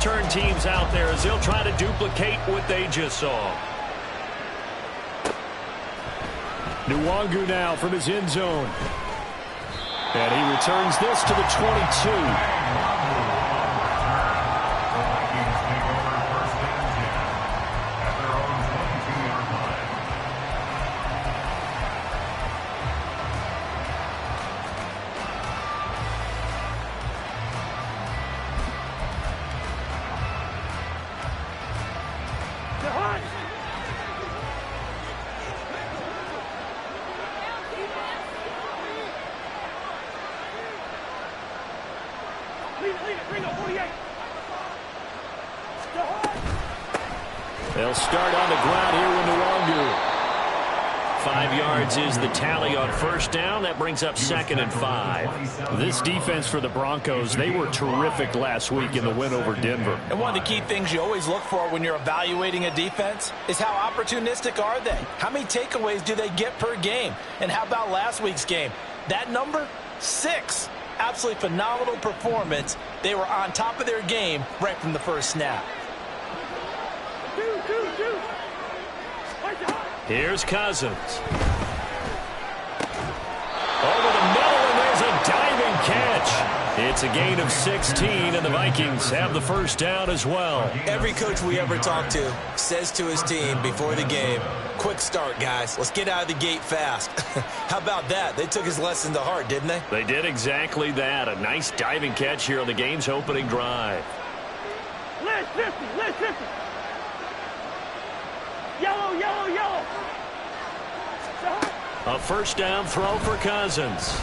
return teams out there as they'll try to duplicate what they just saw. Nwangu now from his end zone. And he returns this to the 22. They'll start on the ground here with Nwangu. 5 yards is the tally on first down. That brings up 2nd and 5. This defense for the Broncos, they were terrific last week in the win over Denver. And one of the key things you always look for when you're evaluating a defense is how opportunistic are they? How many takeaways do they get per game? And how about last week's game? That number? 6. Absolutely phenomenal performance. They were on top of their game right from the first snap. Here's Cousins. Over the middle, and there's a diving catch. It's a gain of 16, and the Vikings have the first down as well. Every coach we ever talk to says to his team before the game, quick start, guys. Let's get out of the gate fast. How about that? They took his lesson to heart, didn't they? They did exactly that. A nice diving catch here on the game's opening drive. Let's 50. Yellow, yellow, yellow. A first down throw for Cousins.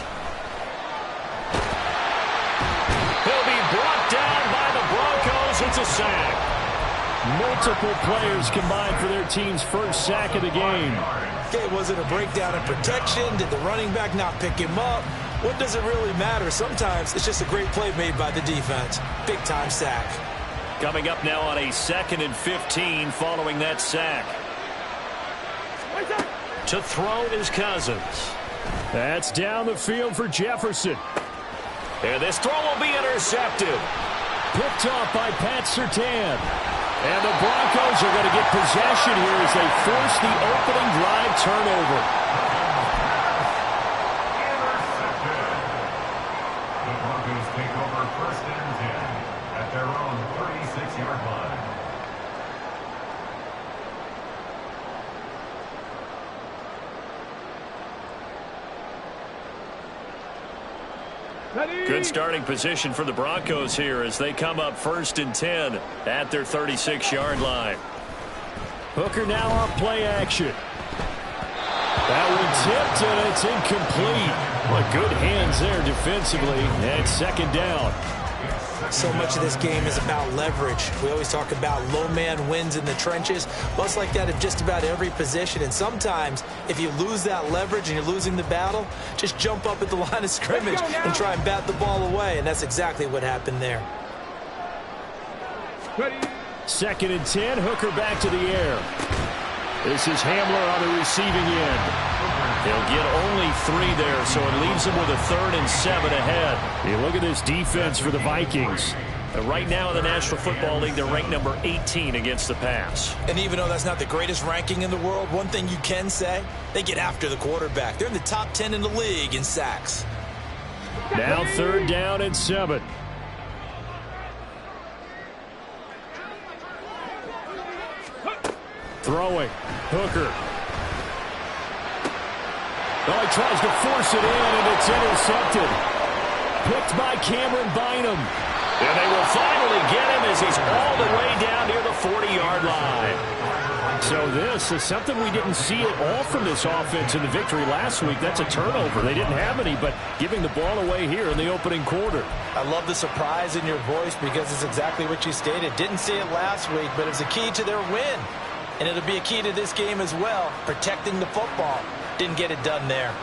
He'll be brought down by the Broncos. It's a sack. Multiple players combined for their team's first sack of the game. Okay, was it a breakdown in protection? Did the running back not pick him up? What does it really matter? Sometimes it's just a great play made by the defense. Big-time sack. Coming up now on a 2nd and 15 following that sack. To throw is Cousins. That's down the field for Jefferson. And this throw will be intercepted. Picked off by Pat Surtain. And the Broncos are going to get possession here as they force the opening drive turnover. The Broncos take over 1st and 10 at their own 36-yard line. Good starting position for the Broncos here as they come up 1st and 10 at their 36-yard line. Hooker now off play action. That one tipped, and it's incomplete. Well, good hands there defensively, and 2nd down. So much of this game is about leverage. We always talk about low man wins in the trenches. Well, it's like that at just about every position. And sometimes, if you lose that leverage and you're losing the battle, just jump up at the line of scrimmage and try and bat the ball away. And that's exactly what happened there. 2nd and 10, Hooker back to the air. This is Hamler on the receiving end. He'll get only 3 there, so it leaves him with a 3rd and 7 ahead. You look at this defense for the Vikings. Right now in the National Football League, they're ranked number 18 against the pass. And even though that's not the greatest ranking in the world, one thing you can say, they get after the quarterback. They're in the top 10 in the league in sacks. Now 3rd down and 7. Throwing. Hooker. Oh, he tries to force it in, and it's intercepted. Picked by Cameron Bynum. And they will finally get him as he's all the way down near the 40-yard line. So this is something we didn't see at all from this offense in the victory last week. That's a turnover. They didn't have any, but giving the ball away here in the opening quarter. I love the surprise in your voice because it's exactly what you stated. Didn't see it last week, but it was a key to their win. And it'll be a key to this game as well, protecting the football. Didn't get it done there.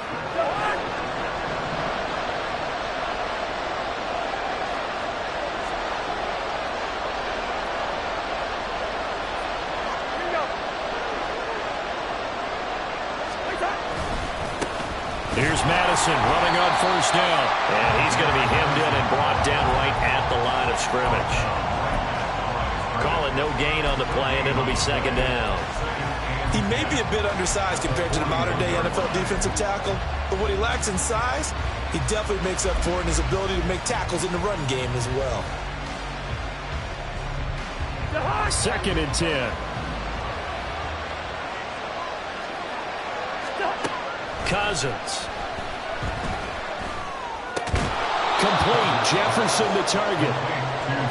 Here's Madison running on 1st down. And he's going to be hemmed in and brought down right at the line of scrimmage. no gain on the play, and it'll be second down. He may be a bit undersized compared to the modern-day NFL defensive tackle, but what he lacks in size, he definitely makes up for in his ability to make tackles in the run game as well. 2nd and 10. Cousins. Complete. Jefferson the target.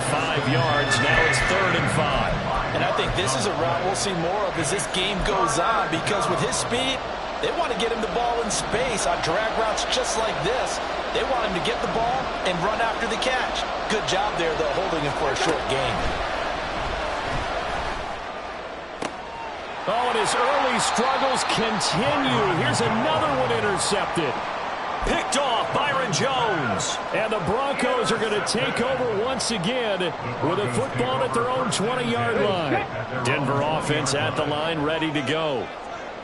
5 yards. Now it's 3rd and 5. And I think this is a route we'll see more of as this game goes on, because with his speed, they want to get him the ball in space on drag routes just like this. They want him to get the ball and run after the catch. Good job there, though, holding him for a short gain. Oh, and his early struggles continue. Here's another one intercepted. Picked off, Byron Jones. And the Broncos are going to take over once again with a football at their own 20-yard line. Denver offense at the line, ready to go.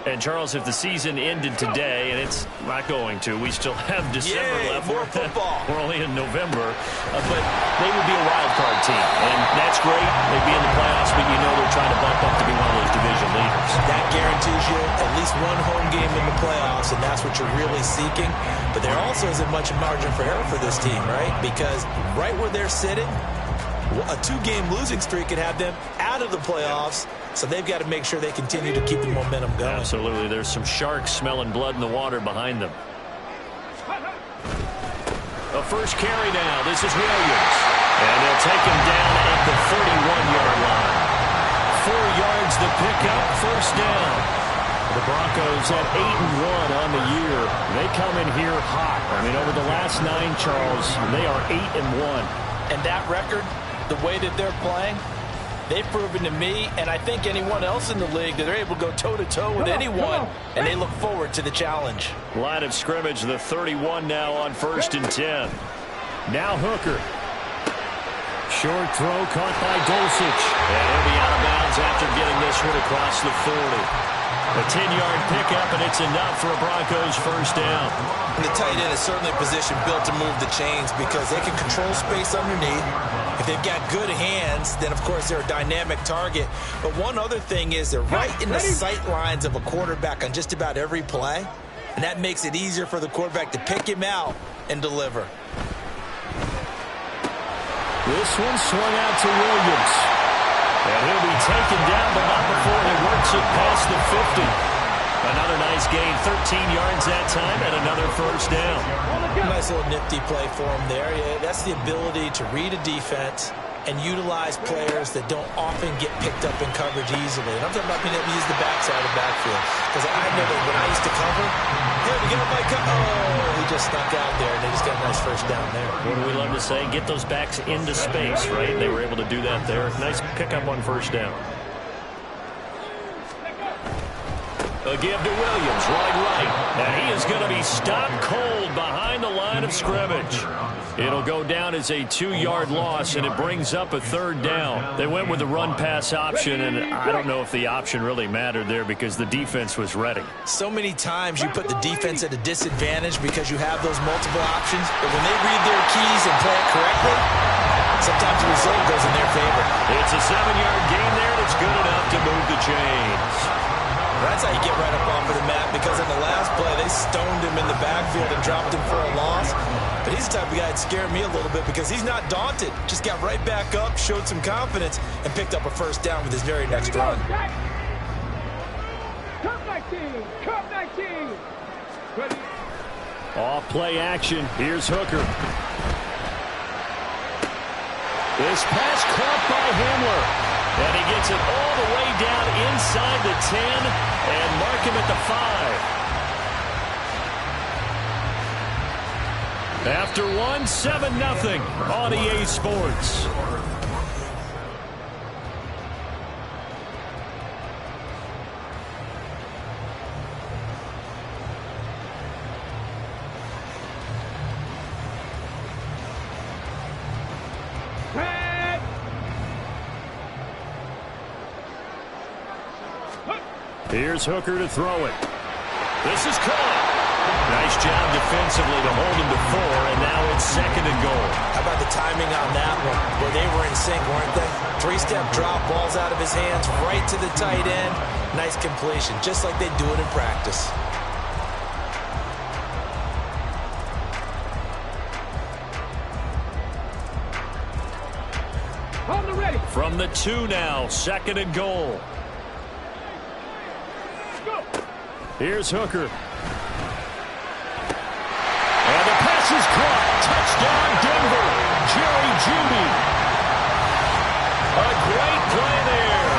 And, Charles, if the season ended today, and it's not going to, we still have December left. More football. We're only in November. But they would be a wild card team. And that's great. They'd be in the playoffs, but you know they're trying to bump up to be one of those division leaders. That guarantees you at least one home game in the playoffs, and that's what you're really seeking. But there also isn't much margin for error for this team, right? Because right where they're sitting, a 2-game losing streak could have them out of the playoffs. So they've got to make sure they continue to keep the momentum going. Absolutely. There's some sharks smelling blood in the water behind them. A first carry now. This is Williams. And they'll take him down at the 31-yard line. 4 yards to pick up, first down. The Broncos at 8-1 on the year. They come in here hot. I mean, over the last 9, Charles, they are 8-1. And that record, the way that they're playing, they've proven to me, and I think anyone else in the league, that they're able to go toe-to-toe with anyone, and they look forward to the challenge. Line of scrimmage, the 31 now on 1st and 10. Now Hooker. Short throw caught by Dulcich. And he'll be out of bounds after getting this one across the 40. A 10-yard pickup, and it's enough for a Broncos first down. And the tight end is certainly a position built to move the chains because they can control space underneath. If they've got good hands, then, of course, they're a dynamic target. But one other thing is they're right in the sight lines of a quarterback on just about every play, and that makes it easier for the quarterback to pick him out and deliver. This one swung out to Williams. And he'll be taken down, but not before he works it past the 50. Another nice gain, 13 yards that time, and another first down. Nice little nifty play for him there. Yeah, that's the ability to read a defense and utilize players that don't often get picked up in coverage easily. And I'm talking about being able to use the backside of the backfield. Because I know that when I used to cover, hey, we got my cover. Oh, he just snuck out there, and they just got a nice first down there. What do we love to say? Get those backs into space, right? They were able to do that there. Nice pickup on first down. A give to Williams, right. And he is going to be stopped cold behind the line of scrimmage. It'll go down as a 2-yard loss, and it brings up a 3rd down. They went with the run-pass option, and I don't know if the option really mattered there because the defense was ready. So many times you put the defense at a disadvantage because you have those multiple options, but when they read their keys and play it correctly, sometimes the result goes in their favor. It's a 7-yard gain there, and it's good enough to move the chains. That's how you get right up off of the mat, because in the last play, they stoned him in the backfield and dropped him for a loss. But he's the type of guy that scared me a little bit because he's not daunted. Just got right back up, showed some confidence, and picked up a first down with his very next run. Cut 19! Cut 19! Ready? Off play action. Here's Hooker. This pass caught by Hamler. And he gets it all the way down inside the 10 and mark him at the 5. After one, 7-0 on EA Sports. Here's Hooker to throw it. This is caught. Nice job defensively to hold him to 4, and now it's 2nd and goal. How about the timing on that one, where they were in sync, weren't they? Three-step drop, ball's out of his hands, right to the tight end. Nice completion, just like they do it in practice. From the 2 now, 2nd and goal. Here's Hooker. And the pass is caught. Touchdown, Denver. Jerry Jeudy. A great play there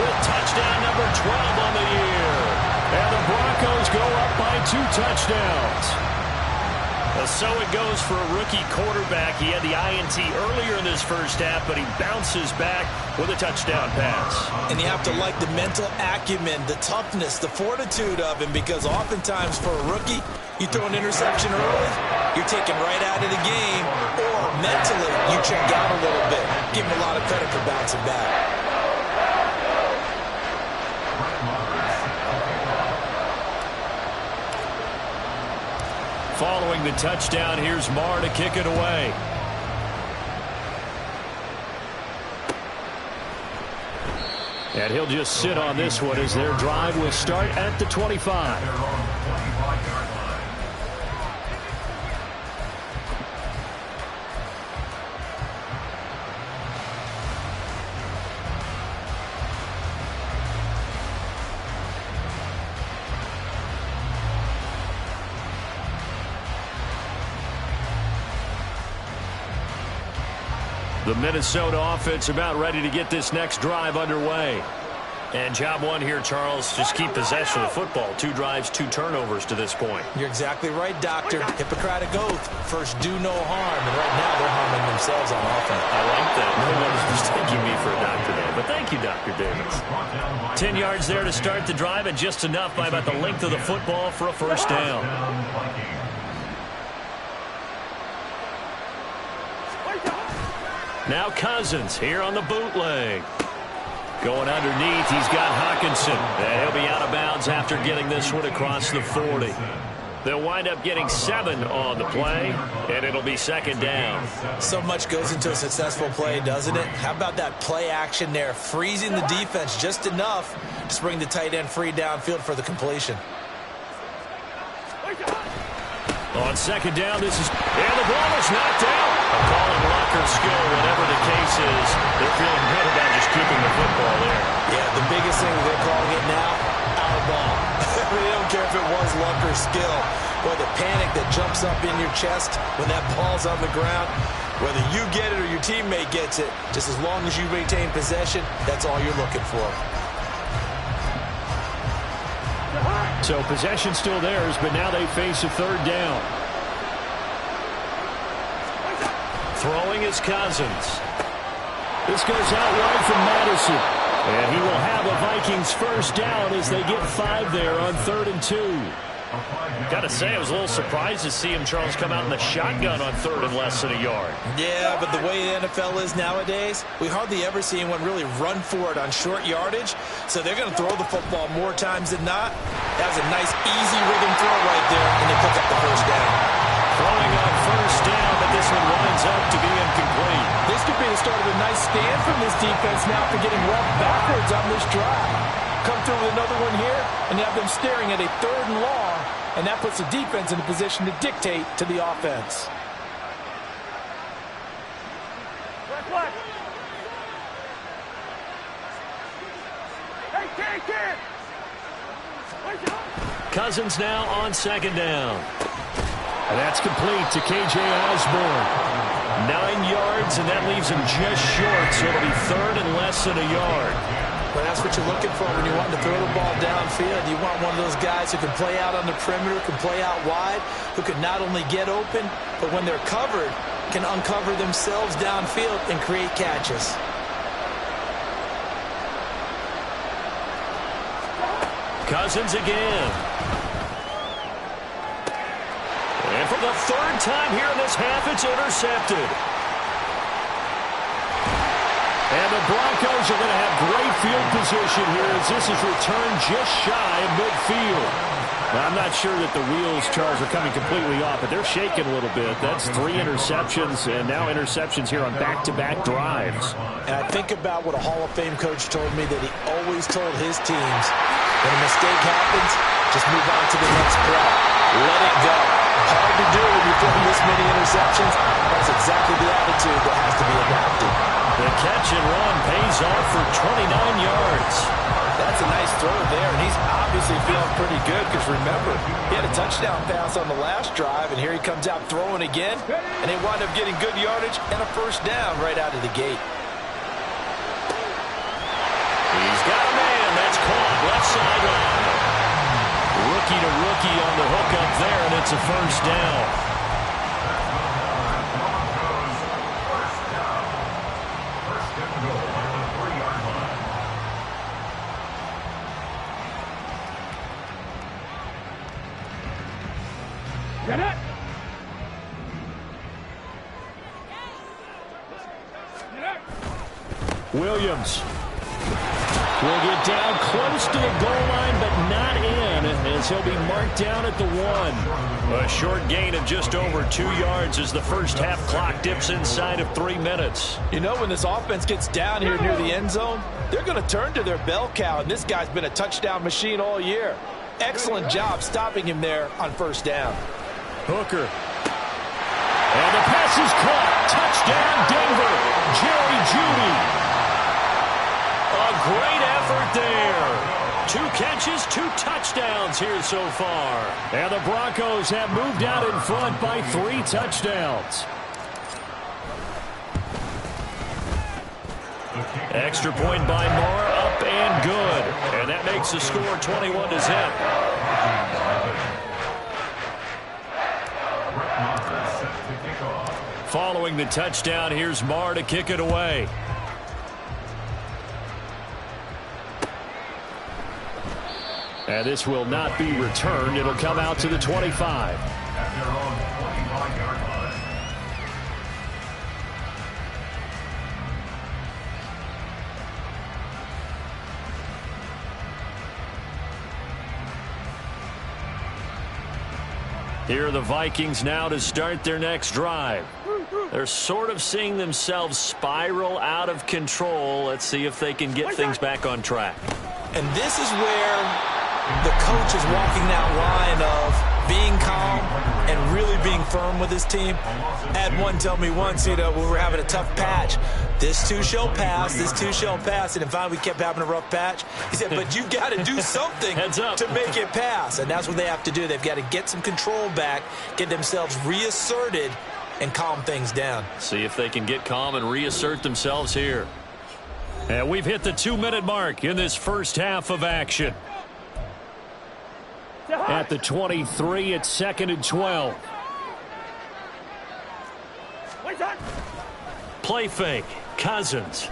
with touchdown number 12 on the year. And the Broncos go up by 2 touchdowns. So it goes for a rookie quarterback. He had the INT earlier in this first half, but he bounces back with a touchdown pass. And you have to like the mental acumen, the toughness, the fortitude of him, because oftentimes for a rookie, you throw an interception early, you're taken right out of the game, or mentally you check out a little bit. Give him a lot of credit for bouncing back. Following the touchdown, here's Marr to kick it away. And he'll just sit on this one as their drive will start at the 25. The Minnesota offense about ready to get this next drive underway. And job one here, Charles, just keep possession of the football. 2 drives, 2 turnovers to this point. You're exactly right, Doctor. Hippocratic oath. First, do no harm. And right now, they're harming themselves on offense. I like that. No one's mistaking me for a doctor there. But thank you, Dr. Davis. 10 yards there to start the drive, and just enough by about the length of the football for a first down. Now Cousins here on the bootleg. Going underneath, he's got Hockenson. And he'll be out of bounds after getting this one across the 40. They'll wind up getting 7 on the play, and it'll be 2nd down. So much goes into a successful play, doesn't it? How about that play action there, freezing the defense just enough to bring the tight end free downfield for the completion. On 2nd down, this is... And the ball is knocked out. A call on Locker's skill, whatever the case is. They're feeling good about just keeping the football there. Yeah, the biggest thing they're calling it now, our ball. They don't care if it was luck or skill. Boy, the panic that jumps up in your chest when that ball's on the ground, whether you get it or your teammate gets it, just as long as you maintain possession, that's all you're looking for. So possession still theirs, but now they face a 3rd down. Throwing is Cousins. This goes out wide from Madison. And he will have a Vikings first down as they get 5 there on 3rd and 2. Got to say, I was a little surprised to see him, Charles, come out in the shotgun on 3rd and less than a yard. Yeah, but the way the NFL is nowadays, we hardly ever see anyone really run for it on short yardage. So they're going to throw the football more times than not. That was a nice, easy rhythm throw right there, and they pick up the first down. Throwing on 1st down, but this one winds up to be incomplete. This could be the start of a nice stand from this defense now after getting roughed backwards on this drive. Come through with another one here, and have them staring at a 3rd and long, and that puts the defense in a position to dictate to the offense. Cousins now on 2nd down. And that's complete to K.J. Osborne. 9 yards, and that leaves him just short, so it'll be 3rd and less than a yard. Well, that's what you're looking for when you want to throw the ball downfield. You want one of those guys who can play out on the perimeter, can play out wide, who can not only get open, but when they're covered, can uncover themselves downfield and create catches. Cousins again. And for the 3rd time here in this half, it's intercepted. And the Broncos are going to have great field position here as this is returned just shy of midfield. Now, I'm not sure that the wheels, Charles, are coming completely off, but they're shaking a little bit. That's 3 interceptions, and now interceptions here on back-to-back drives. And I think about what a Hall of Fame coach told me, that he always told his teams, when a mistake happens, just move on to the next play. Let it go. Hard to do when you throw this many interceptions. That's exactly the attitude that has to be adopted. The catch and run pays off for 29 yards. That's a nice throw there, and he's obviously feeling pretty good because, remember, he had a touchdown pass on the last drive, and here he comes out throwing again, and they wind up getting good yardage and a first down right out of the gate. He's got a man. That's caught left sideline. Rookie to rookie on the hook up there, and it's a first down. Get it! Williams will get down close to the goal line, but not in, as he'll be marked down at the 1. A short gain of just over 2 yards as the first half clock dips inside of 3 minutes. You know, when this offense gets down here near the end zone, they're going to turn to their bell cow, and this guy's been a touchdown machine all year. Excellent job stopping him there on first down. Hooker. And the pass is caught. Touchdown, Denver. Jerry Jeudy. A great effort there. 2 catches, 2 touchdowns here so far. And the Broncos have moved out in front by 3 touchdowns. Extra point by Moore, up and good. And that makes the score 21-0. Following the touchdown, here's Marr to kick it away. And this will not be returned. It'll come out to the 25. At their own 25-yard line. Here are the Vikings now to start their next drive. They're sort of seeing themselves spiral out of control. Let's see if they can get things back on track. And this is where the coach is walking that line of being calm and really being firm with his team. I had one tell me once, when we were having a tough patch, this too shall pass, this too shall pass. And finally we kept having a rough patch. He said, but you got to do something to make it pass. And that's what they have to do. They've got to get some control back, get themselves reasserted, and calm things down. See if they can get calm and reassert themselves here. And we've hit the 2-minute mark in this first half of action. At the 23, it's 2nd and 12. Play fake. Cousins.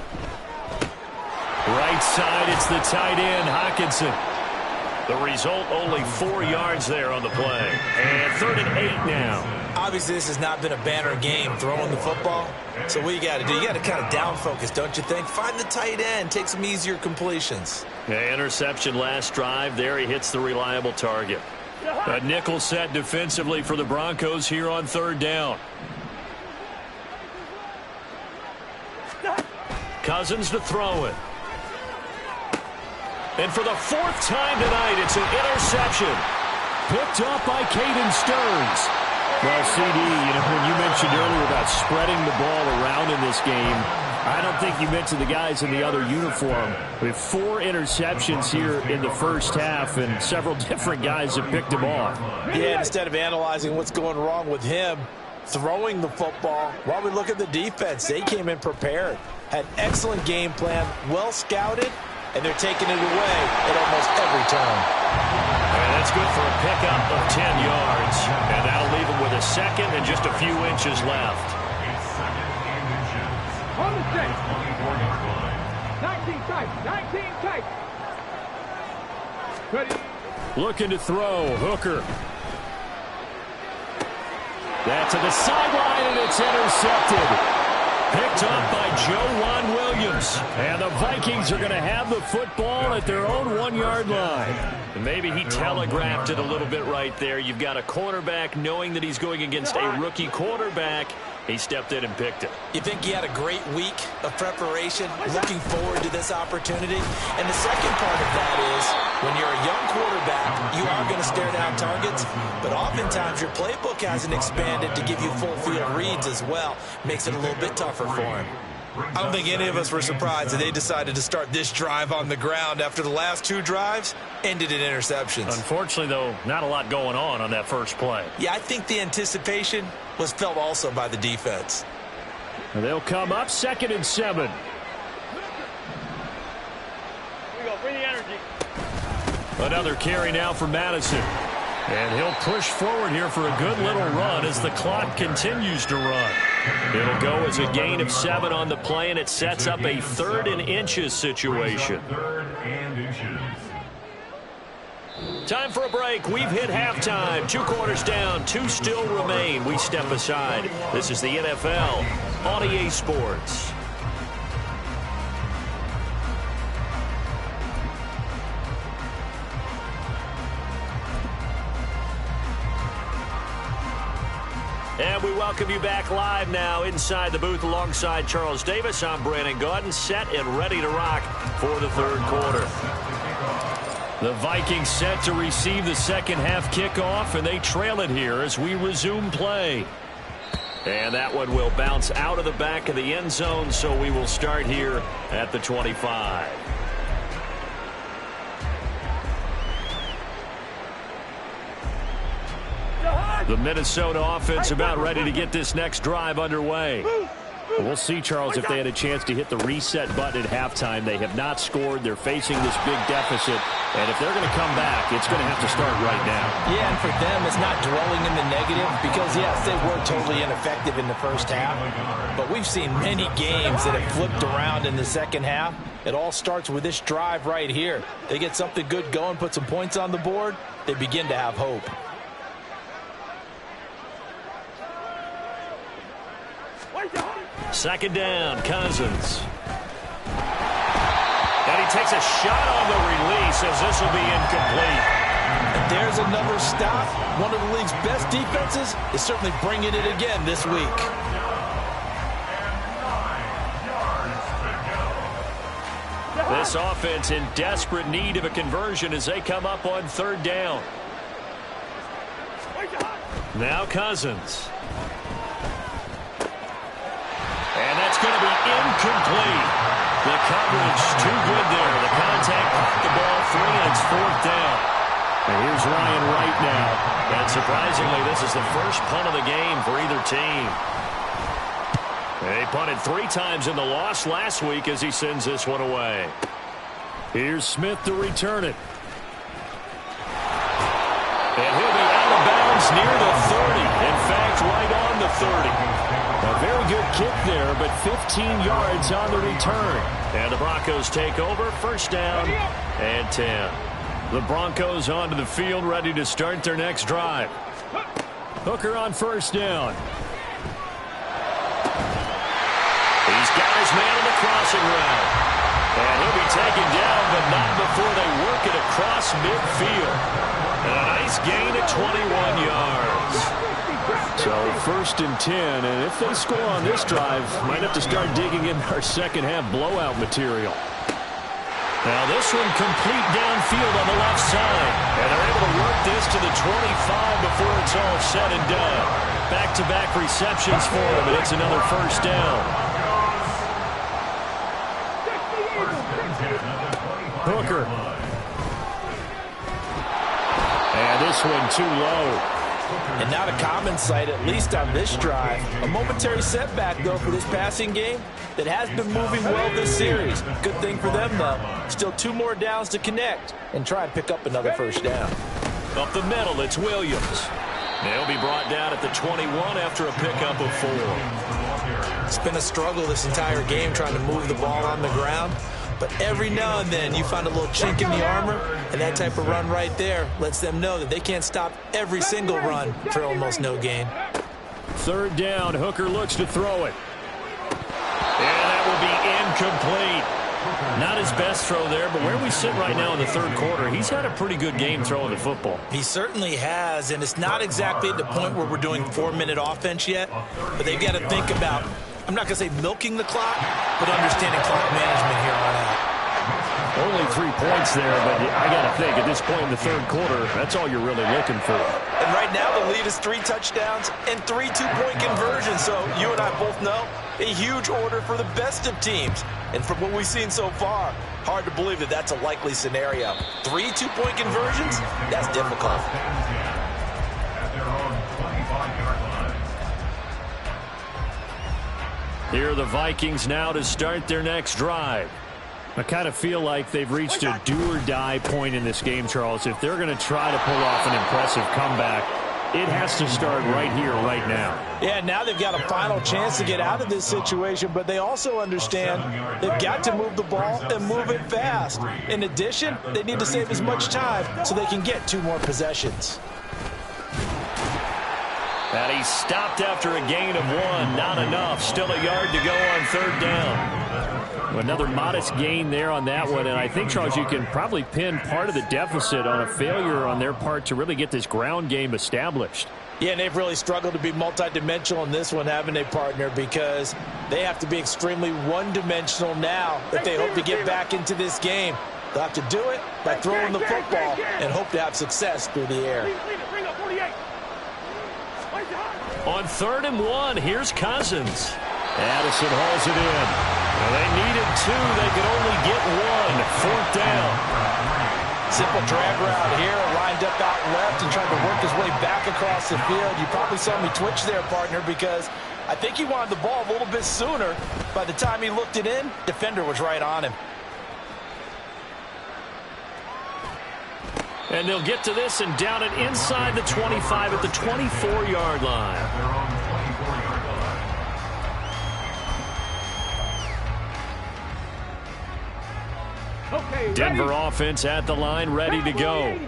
Right side, it's the tight end, Hockenson. The result, only 4 yards there on the play. And 3rd and 8 now. Obviously, this has not been a banner game throwing the football. So what you got to do, you got to kind of down focus, don't you think? Find the tight end, take some easier completions. Yeah, interception last drive. There he hits the reliable target. A nickel set defensively for the Broncos here on 3rd down. Cousins to throw it. And for the 4th time tonight, it's an interception. Picked up by Caden Stearns. Well, CD, when you mentioned earlier about spreading the ball around in this game, I don't think you mentioned the guys in the other uniform. We have 4 interceptions here in the first half, and several different guys have picked him off. Yeah, instead of analyzing what's going wrong with him, throwing the football, while we look at the defense, they came in prepared. Had excellent game plan, well scouted, and they're taking it away at almost every turn. And that's good for a pickup of 10 yards. And that'll leave him with a 2nd and just a few inches left. It's 2nd and inches. On the six. 24-yard line. 19 tight. 19 tight. Ready. Looking to throw. Hooker. That's to the sideline, and it's intercepted. Picked up by Joe Williams. And the Vikings are going to have the football at their own 1-yard line. And maybe he telegraphed it a little bit right there. You've got a cornerback knowing that he's going against a rookie quarterback. He stepped in and picked it. You think he had a great week of preparation, looking forward to this opportunity? And the second part of that is, when you're a young quarterback, you are going to stare down targets, but oftentimes your playbook hasn't expanded to give you full field reads as well. Makes it a little bit tougher for him. I don't think any of us were surprised that they decided to start this drive on the ground after the last 2 drives ended in interceptions. Unfortunately, though, not a lot going on that first play. Yeah, I think the anticipation was felt also by the defense. They'll come up 2nd and 7. Here we go. Bring the energy. Another carry now for Madison. And he'll push forward here for a good little run as the clock continues to run. It'll go as a gain of 7 on the play, and it sets up a 3rd and inches situation. Time for a break. We've hit halftime. 2 quarters down, 2 still remain. We step aside. This is the NFL on EA Sports. And we welcome you back live now inside the booth alongside Charles Davis. I'm Brandon Gaudin, set and ready to rock for the 3rd quarter. The Vikings set to receive the second half kickoff, and they trail it here as we resume play. And that one will bounce out of the back of the end zone, so we will start here at the 25. The Minnesota offense about ready to get this next drive underway. We'll see, Charles, if they had a chance to hit the reset button at halftime. They have not scored. They're facing this big deficit. And if they're going to come back, it's going to have to start right now. Yeah, and for them, it's not dwelling in the negative because, yes, they were totally ineffective in the first half. But we've seen many games that have flipped around in the second half. It all starts with this drive right here. They get something good going, put some points on the board, they begin to have hope. Second down, Cousins. And he takes a shot on the release as this will be incomplete. And there's another stop. One of the league's best defenses is certainly bringing it again this week. This offense in desperate need of a conversion as they come up on 3rd down. Now Cousins. And that's going to be incomplete. The coverage too good there. The contact caught the ball free, and it's 4th down. And here's Ryan Wright now. And surprisingly, this is the first punt of the game for either team. They punted 3 times in the loss last week as he sends this one away. Here's Smith to return it. And he'll be out of bounds near the 30. In fact, right on the 30. A very good kick there, but 15 yards on the return. And the Broncos take over, 1st down and 10. The Broncos onto the field, ready to start their next drive. Hooker on 1st down. He's got his man on the crossing route. And he'll be taken down, but not before they work it across midfield. And a nice gain of 21 yards. So 1st and 10, and if they score on this drive, might have to start digging in our second half blowout material. Now this one complete downfield on the left side. And they're able to work this to the 25 before it's all said and done. Back-to-back receptions for him, and it's another 1st down. Hooker. And this one too low. And not a common sight, at least on this drive. A momentary setback, though, for this passing game that has been moving well this series. Good thing for them, though. Still 2 more downs to connect and try and pick up another 1st down. Up the middle, it's Williams. They'll be brought down at the 21 after a pickup of 4. It's been a struggle this entire game trying to move the ball on the ground. But every now and then you find a little chink in the armor, and that type of run right there lets them know that they can't stop every single run for almost no gain. 3rd down, Hooker looks to throw it. be incomplete. Not his best throw there, but where we sit right now in the third quarter, he's had a pretty good game throwing the football. He certainly has, and it's not exactly at the point where we're doing 4-minute offense yet, but they've got to think about, I'm not going to say milking the clock, but understanding clock management here on out. Only 3 points there, but I got to think at this point in the third quarter, that's all you're really looking for. And right now the lead is 3 touchdowns and 3 two-point conversions. So you and I both know a huge order for the best of teams. And from what we've seen so far, hard to believe that that's a likely scenario. 3 two-point conversions? That's difficult. At their own 25-yard line. Here are the Vikings now to start their next drive. I kind of feel like they've reached a do-or-die point in this game, Charles. If they're going to try to pull off an impressive comeback, it has to start right here, right now. Yeah, now they've got a final chance to get out of this situation, but they also understand they've got to move the ball and move it fast. In addition, they need to save as much time so they can get 2 more possessions. And he stopped after a gain of 1. Not enough. Still a yard to go on third down. Another modest gain there on that one, and I think, Charles, you can probably pin part of the deficit on a failure on their part to really get this ground game established. Yeah, and they've really struggled to be multidimensional in this one, haven't they, partner? Because they have to be extremely one-dimensional now if they hope to get back into this game. They'll have to do it by throwing the football and hope to have success through the air. On 3rd and 1, here's Cousins. Addison hauls it in. Well, they needed 2. They could only get 1. 4th down. Simple drag route here, lined up out left and trying to work his way back across the field. You probably saw me twitch there, partner, because I think he wanted the ball a little bit sooner. By the time he looked it in, defender was right on him. And they'll get to this and down it inside the 25 at the 24-yard line. Their own 24-yard line. Okay, Denver ready? offense at the line, ready to go.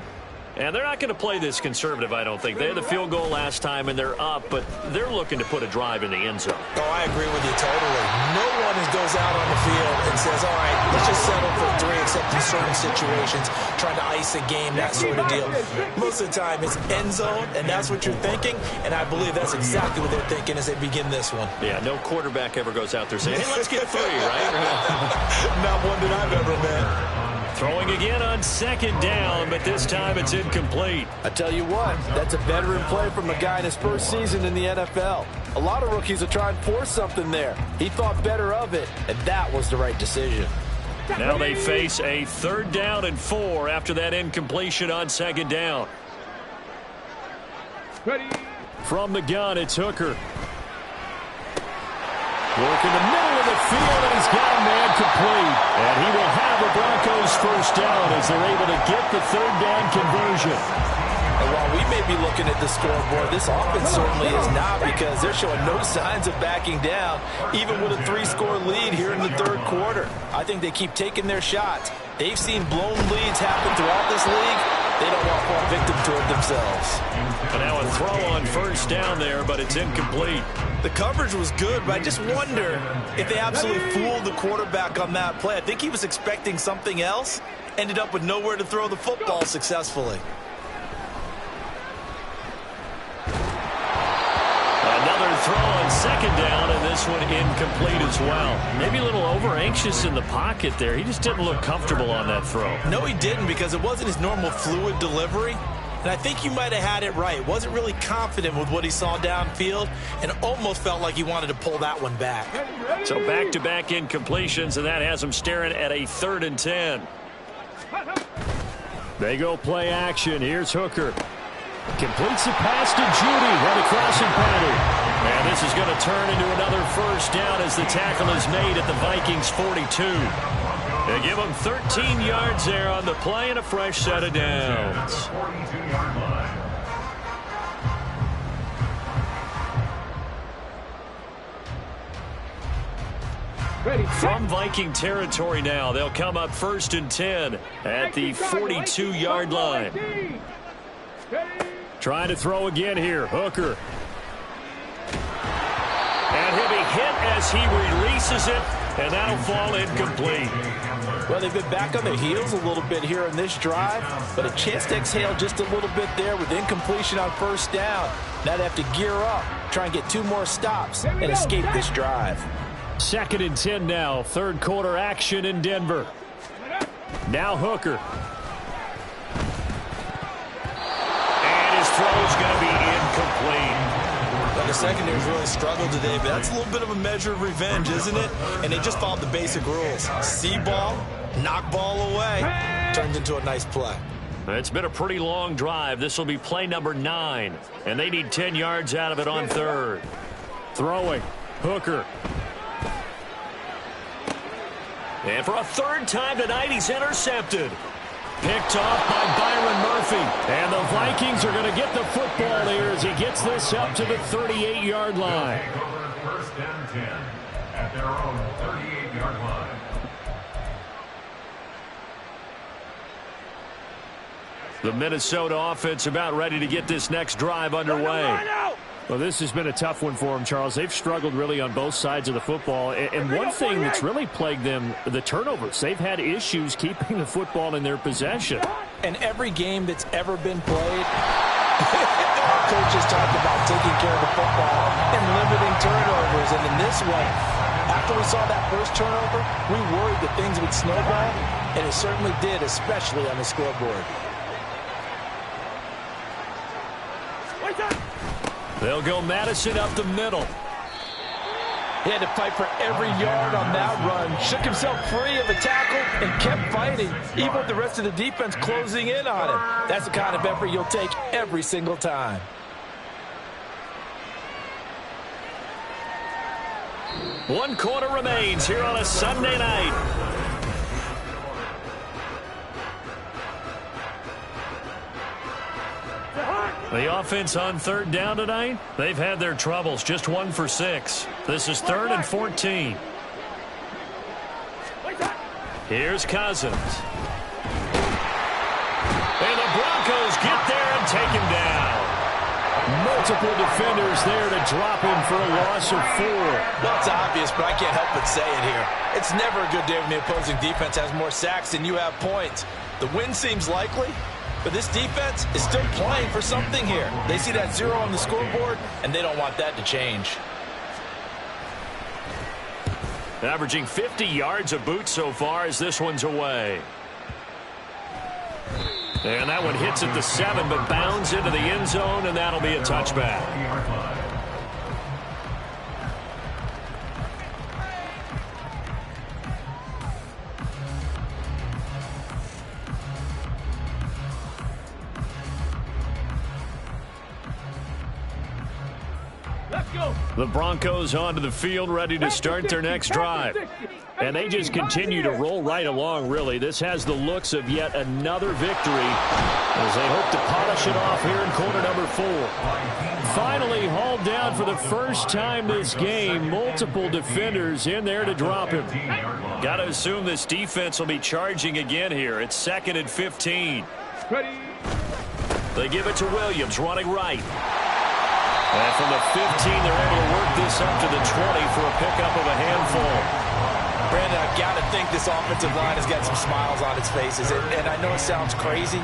And they're not going to play this conservative, I don't think. They had the field goal last time, and they're up, but they're looking to put a drive in the end zone. Oh, I agree with you totally. No one goes out on the field and says, all right, let's just settle for 3, except in certain situations, trying to ice a game, that sort of deal. Most of the time, it's end zone, and that's what you're thinking, and I believe that's exactly what they're thinking as they begin this one. Yeah, no quarterback ever goes out there saying, hey, let's get 3, right? Not one that I've ever met. Throwing again on 2nd down, but this time it's incomplete. I tell you what, that's a veteran play from a guy in his first season in the NFL. A lot of rookies will try and force something there. He thought better of it, and that was the right decision. Now they face a 3rd down and 4 after that incompletion on 2nd down. Ready? From the gun, it's Hooker. Work in the middle of the field, and he's got a man complete. And he will have the Broncos first down as they're able to get the 3rd down conversion. And while we may be looking at the scoreboard, this offense certainly is not, because they're showing no signs of backing down, even with a 3-score lead here in the 3rd quarter. I think they keep taking their shots. They've seen blown leads happen throughout this league. They don't want to fall victim to it themselves. And now a throw on 1st down there, but it's incomplete. The coverage was good, but I just wonder if they absolutely fooled the quarterback on that play. I think he was expecting something else, ended up with nowhere to throw the football successfully. Another throw on 2nd down, and this one incomplete as well. Maybe a little over-anxious in the pocket there. He just didn't look comfortable on that throw. No, he didn't, because it wasn't his normal fluid delivery. And I think you might have had it right. Wasn't really confident with what he saw downfield and almost felt like he wanted to pull that one back. So back-to-back incompletions, and that has him staring at a 3rd and 10. They go play action. Here's Hooker. Completes the pass to Judy. Run a crossing pattern. And this is going to turn into another 1st down as the tackle is made at the Vikings 42. They give them 13 yards there on the play and a fresh set of downs. 42-yard line. Ready? From Viking territory now, they'll come up 1st and 10 at the 42-yard line. Trying to throw again here. Hooker. And he'll be hit as he releases it. and that'll fall incomplete. Well, they've been back on their heels a little bit here in this drive, but a chance to exhale just a little bit there with incompletion on first down. Now they have to gear up, try and get 2 more stops, and escape this drive. 2nd and 10 now. 3rd quarter action in Denver. Now Hooker. And his throw's going to be incomplete. Well, the secondary's really struggled today, but that's a little bit of a measure of revenge, isn't it? And they just followed the basic rules. See ball, knock ball away. Turned into a nice play. It's been a pretty long drive. This will be play number 9, and they need 10 yards out of it on 3rd. Throwing. Hooker. And for a 3rd time tonight, he's intercepted. Picked off by Byron Murphy. And the Vikings are going to get the football here as he gets this up to the 38-yard line. First and 10 at their own 38-yard line. The Minnesota offense about ready to get this next drive underway. Well, this has been a tough one for them, Charles. They've struggled really on both sides of the football. And one thing that's really plagued them, the turnovers. They've had issues keeping the football in their possession. And every game that's ever been played, coaches talked about taking care of the football and limiting turnovers. And in this one, after we saw that first turnover, we worried that things would snowball, and it certainly did, especially on the scoreboard. They'll go Madison up the middle. He had to fight for every yard on that run. Shook himself free of a tackle and kept fighting, even with the rest of the defense closing in on him. That's the kind of effort you'll take every single time. One quarter remains here on a Sunday night. The offense on 3rd down tonight, they've had their troubles. Just 1 for 6. This is 3rd and 14. Here's Cousins. And the Broncos get there and take him down. Multiple defenders there to drop him for a loss of 4. Well, it's obvious, but I can't help but say it here. It's never a good day when the opposing defense has more sacks than you have points. The win seems likely, but this defense is still playing for something here. They see that 0 on the scoreboard, and they don't want that to change. Averaging 50 yards a boot so far as this one's away. And that one hits at the 7, but bounds into the end zone, and that'll be a touchback. The Broncos onto the field, ready to start their next drive. And they just continue to roll right along, really. This has the looks of yet another victory as they hope to polish it off here in quarter number 4. Finally hauled down for the first time this game. Multiple defenders in there to drop him. Got to assume this defense will be charging again here. It's 2nd and 15. They give it to Williams, running right. And from the 15, they're able to work this up to the 20 for a pickup of a handful. Brandon, I've got to think this offensive line has got some smiles on its faces. And I know it sounds crazy,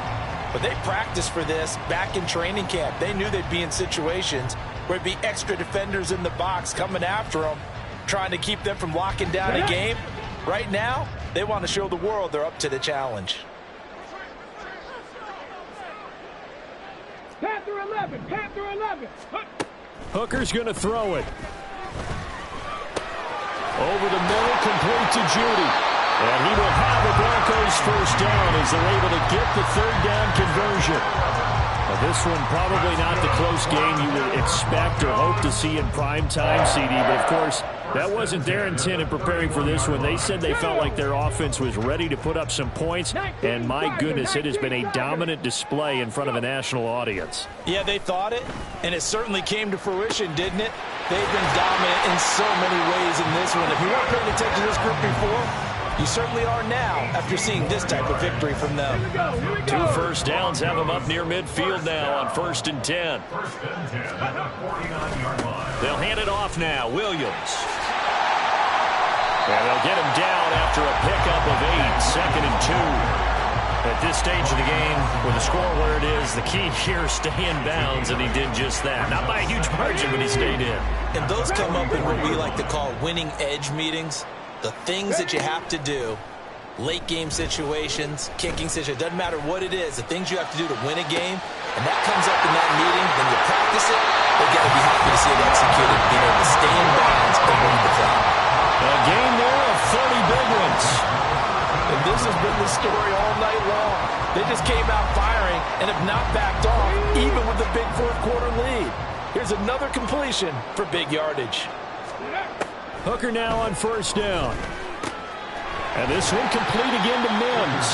but they practiced for this back in training camp. They knew they'd be in situations where it'd be extra defenders in the box coming after them, trying to keep them from locking down a game. Right now, they want to show the world they're up to the challenge. Panther 11, Panther 11. Hooker's going to throw it. Over the middle, complete to Judy. And he will have the Broncos first down as they're able to get the 3rd down conversion. Now, this one probably not the close game you would expect or hope to see in prime time, CD. But, of course, that wasn't their intent in preparing for this one. They said they felt like their offense was ready to put up some points. And, my goodness, it has been a dominant display in front of a national audience. Yeah, they thought it, and it certainly came to fruition, didn't it? They've been dominant in so many ways in this one. If you weren't paying attention to this group before, you certainly are now after seeing this type of victory from them. 2 first downs have them up near midfield now on 1st and 10. They'll hand it off now. Williams. And they'll get him down after a pickup of 8, 2nd and 2. At this stage of the game, with the score where it is, the key here is stay in bounds, and he did just that. Not by a huge margin, but he stayed in. And those come up in what we like to call winning edge meetings. The things that you have to do, late game situations, kicking situations, doesn't matter what it is, the things you have to do to win a game, and that comes up in that meeting, then you practice it, they've got to be happy to see it executed, being able to stay in bounds and win the clock. A game there of 30 big ones. And this has been the story all night long. They just came out firing and have not backed off, even with the big fourth-quarter lead. Here's another completion for big yardage. Hooker now on first down. And this one complete again to Mims.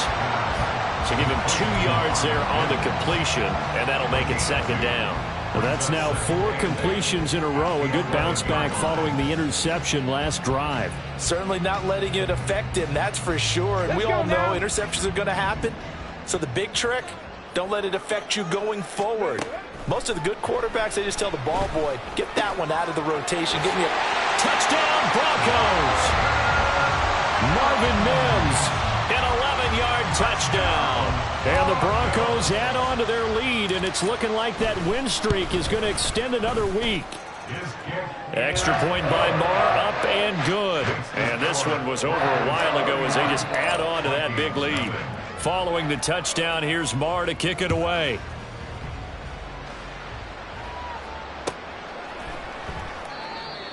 So give him 2 yards there on the completion, and that'll make it 2nd down. Well, that's now 4 completions in a row. A good bounce back following the interception last drive. Certainly not letting it affect him, that's for sure. And we all know interceptions are going to happen. So the big trick, don't let it affect you going forward. Most of the good quarterbacks, they just tell the ball boy, get that one out of the rotation. Give me a touchdown, Broncos. Marvin Mims, an 11-yard touchdown. And the Broncos add on to their lead, and it's looking like that win streak is going to extend another week. Extra point by Marr, up and good. And this one was over a while ago as they just add on to that big lead. Following the touchdown, here's Marr to kick it away.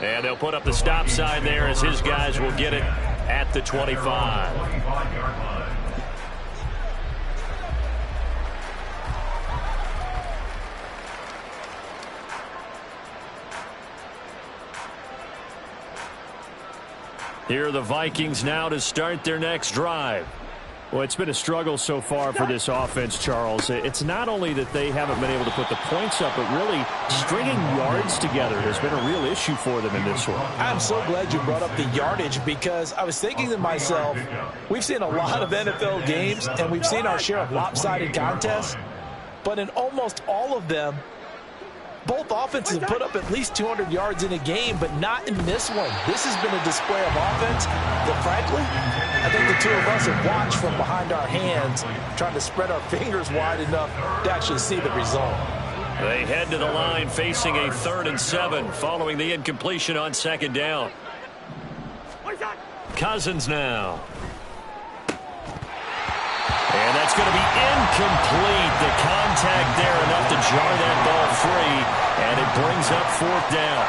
And they'll put up the stop sign there as his guys will get it at the 25. Here are the Vikings now to start their next drive. Well, it's been a struggle so far for this offense, Charles. It's not only that they haven't been able to put the points up, but really stringing yards together has been a real issue for them in this one. I'm so glad you brought up the yardage, because I was thinking to myself, we've seen a lot of NFL games, and we've seen our share of lopsided contests, but in almost all of them, both offenses have put up at least 200 yards in a game, but not in this one. This has been a display of offense that, frankly, I think the two of us have watched from behind our hands, trying to spread our fingers wide enough to actually see the result. They head to the line facing a 3rd and 7 following the incompletion on 2nd down. Cousins now. And that's going to be incomplete. The contact there enough to jar that ball free, and it brings up 4th down.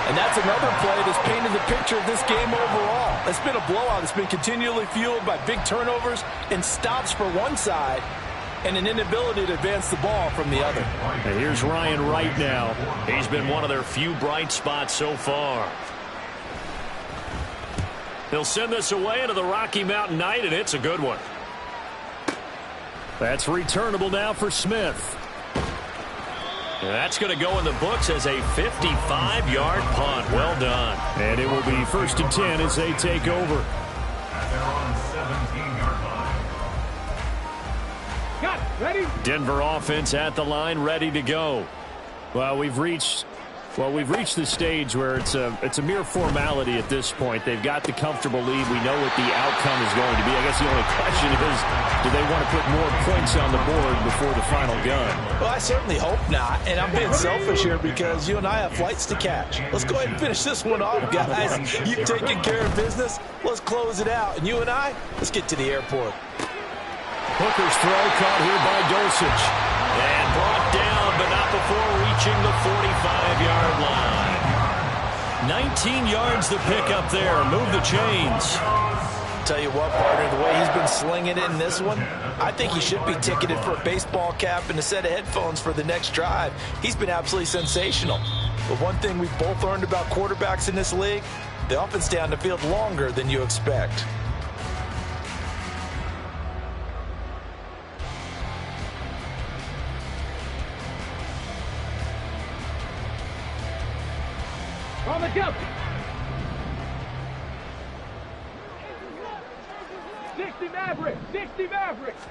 And that's another play that's painted the picture of this game overall. It's been a blowout. It's been continually fueled by big turnovers and stops for one side and an inability to advance the ball from the other. And here's Ryan Wright now. He's been one of their few bright spots so far. He'll send this away into the Rocky Mountain night, and it's a good one. That's returnable now for Smith. And that's going to go in the books as a 55-yard punt. Well done. And it will be 1st and 10 as they take over. At their own 17-yard line. Got it. Ready? Denver offense at the line, ready to go. Well, we've reached the stage where it's a mere formality at this point. They've got the comfortable lead. We know what the outcome is going to be. I guess the only question is, do they want to put more points on the board before the final gun? Well, I certainly hope not. And I'm being selfish here because you and I have flights to catch. Let's go ahead and finish this one off, guys. You've taken care of business. Let's close it out. And you and I, let's get to the airport. Hooker's throw caught here by Dulcich. And brought down, but not before reaching the 45-yard line. 19 yards to pick up there. Move the chains. Tell you what, partner, the way he's been slinging it in this one, I think he should be ticketed for a baseball cap and a set of headphones for the next drive. He's been absolutely sensational. But one thing we've both learned about quarterbacks in this league, they often stay on the field longer than you expect. On the jump. 60 Mavericks. 60 Mavericks.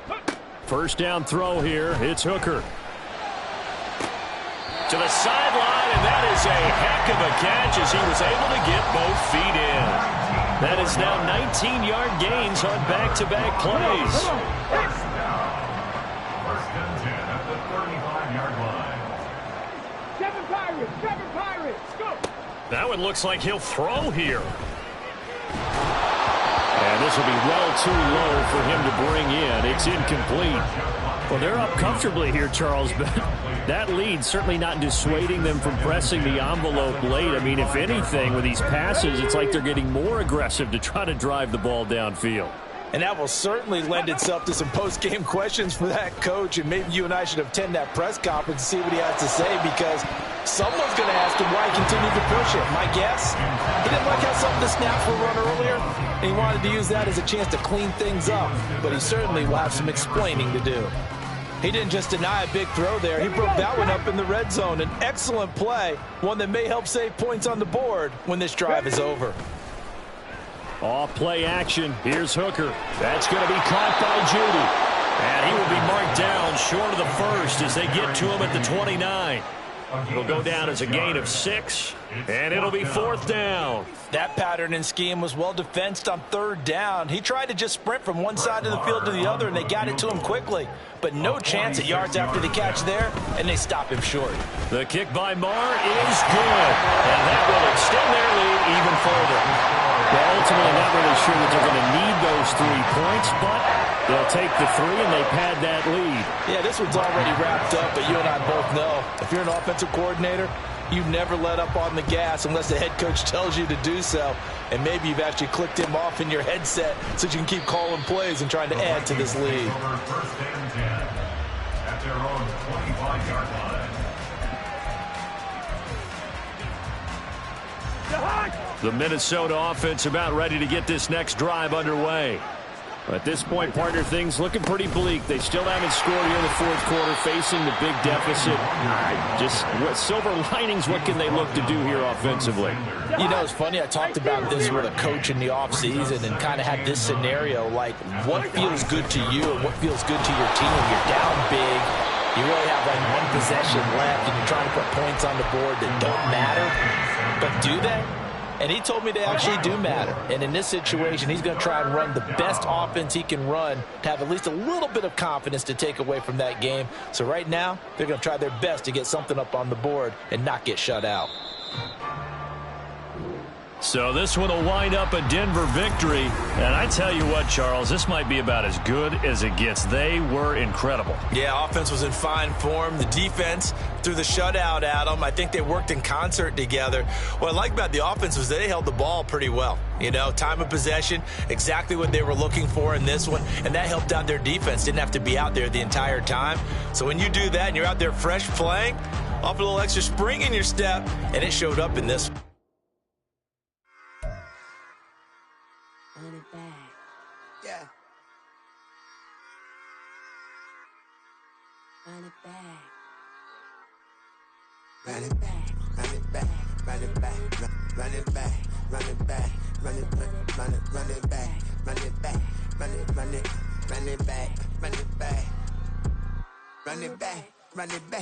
1st down throw here. It's Hooker. To the sideline, and that is a heck of a catch as he was able to get both feet in. That is now 19-yard gains on back-to-back plays. First down. First and 10 at the 35-yard line. Seven Pirates, go! That one looks like he'll throw here. And this will be well too low for him to bring in. It's incomplete. Well, they're up comfortably here, Charles, but that lead certainly not dissuading them from pressing the envelope late. I mean, if anything, with these passes, it's like they're getting more aggressive to try to drive the ball downfield. And that will certainly lend itself to some post-game questions for that coach, and maybe you and I should attend that press conference and see what he has to say, because someone's going to ask him why he continued to push it. My guess, he didn't like how some of the snaps were run earlier, and he wanted to use that as a chance to clean things up, but he certainly will have some explaining to do. He didn't just deny a big throw there. He broke that one up in the red zone. An excellent play, one that may help save points on the board when this drive is over. Off play action. Here's Hooker. That's going to be caught by Judy. And he will be marked down short of the first as they get to him at the 29. It'll go down as a gain of 6, and it'll be 4th down. That pattern and scheme was well defensed on 3rd down. He tried to just sprint from one side of the field to the other, and they got it to him quickly. But no chance at yards after the catch there, and they stop him short. The kick by Marr is good, and that will extend their lead even further. Well, ultimately, I'm not really sure that they're going to need those 3 points, but they'll take the 3, and they pad that lead. Yeah, this one's already wrapped up, but you and I both know if you're an offensive coordinator, you never let up on the gas unless the head coach tells you to do so. And maybe you've actually clicked him off in your headset so you can keep calling plays and trying to add to this lead. First and 10 at their own 25-yard line. The Minnesota offense about ready to get this next drive underway. At this point, partner, things looking pretty bleak. They still haven't scored here in the 4th quarter, facing the big deficit. Just what silver linings, what can they look to do here offensively? You know, it's funny, I talked about this with a coach in the offseason and kind of had this scenario, like what feels good to you and what feels good to your team. You're down big. You really have like one possession left, and you're trying to put points on the board that don't matter. But do they? And he told me they actually do matter. And in this situation, he's going to try and run the best offense he can run to have at least a little bit of confidence to take away from that game. So right now, they're going to try their best to get something up on the board and not get shut out. So this one will wind up a Denver victory. And I tell you what, Charles, this might be about as good as it gets. They were incredible. Yeah, offense was in fine form. The defense threw the shutout at them. I think they worked in concert together. What I like about the offense was they held the ball pretty well. You know, time of possession, exactly what they were looking for in this one. And that helped out their defense. Didn't have to be out there the entire time. So when you do that and you're out there fresh playing, off a little extra spring in your step, and it showed up in this one. Run it back. Yeah. Run it back. Run it back. Run it back. Run it back. Run it back. Run it back. Run it back. Run it back. Run it back. Run it back. Run it back. Run it back. Run it back. Run it back.